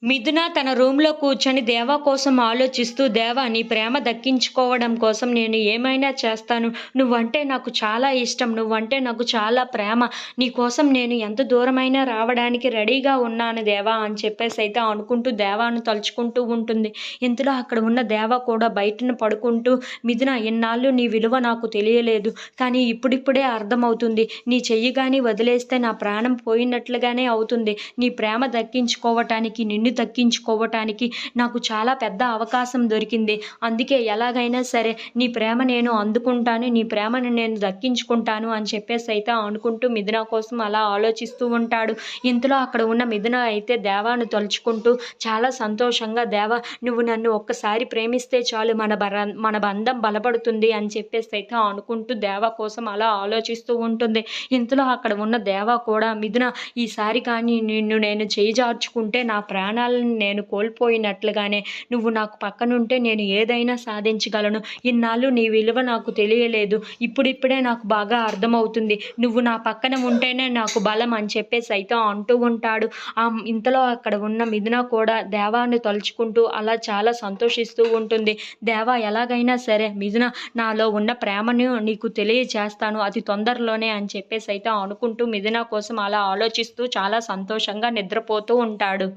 మిథున తన రూమ్‌లో కూర్చొని దేవా కోసం ఆలోచిస్తూ, "దేవా నీ ప్రేమ దక్కించుకోవడం కోసం నేను ఏమైనా చేస్తాను. నువ్వంటే నాకు చాలా ఇష్టం. నువ్వంటే నాకు చాలా ప్రేమ. నీ కోసం నేను ఎంత దూరమైనా రావడానికి రెడీగా ఉన్నాను దేవా" అని చెప్పేసైతే అనుకుంటూ దేవాను తలుచుకుంటూ ఉంటుంది. ఇంతలో అక్కడ ఉన్న దేవ కూడా బయటన పడుకుంటూ, "మిథున ఇన్నాళ్ళు నీ విలువ నాకు తెలియలేదు. కానీ ఇప్పుడిప్పుడే అర్థమవుతుంది. నీ చెయ్యి గాని వదిలేస్తే నా ప్రాణం పోయినట్లుగానే అవుతుంది. నీ ప్రేమ దక్కించుకోవటానికి, నిన్ను దక్కించుకోవటానికి నాకు చాలా పెద్ద అవకాశం దొరికింది. అందుకే ఎలాగైనా సరే నీ ప్రేమ నేను అందుకుంటాను. నీ ప్రేమను నేను దక్కించుకుంటాను" అని చెప్పేసైతే అనుకుంటూ మిథున కోసం అలా ఆలోచిస్తూ ఉంటాడు. ఇంతలో అక్కడ ఉన్న మిథున అయితే దేవాను తలుచుకుంటూ చాలా సంతోషంగా, "దేవా నువ్వు నన్ను ఒక్కసారి ప్రేమిస్తే చాలు మన బంధం బలపడుతుంది" అని చెప్పేసైతే అనుకుంటూ దేవ కోసం అలా ఆలోచిస్తూ ఉంటుంది. ఇంతలో అక్కడ ఉన్న దేవ కూడా, "మిథున ఈసారి కానీ నిన్ను నేను చేజార్చుకుంటే నా ప్రాణాలను నేను కోల్పోయినట్లుగానే. నువ్వు నాకు పక్కనుంటే నేను ఏదైనా సాధించగలను. ఇన్నాళ్ళు నీ విలువ నాకు తెలియలేదు. ఇప్పుడిప్పుడే నాకు బాగా అర్థమవుతుంది. నువ్వు నా పక్కన ఉంటేనే నాకు బలం" అని చెప్పేసైతే అంటూ ఉంటాడు. ఇంతలో అక్కడ ఉన్న మిథున కూడా దేవాను తలుచుకుంటూ అలా చాలా సంతోషిస్తూ ఉంటుంది. "దేవా ఎలాగైనా సరే మిథున నాలో ఉన్న ప్రేమను నీకు తెలియచేస్తాను అతి తొందరలోనే" అని చెప్పేసైతే అనుకుంటూ మిథున కోసం అలా ఆలోచిస్తూ చాలా సంతోషంగా నిద్రపోతూ ఉంటాడు.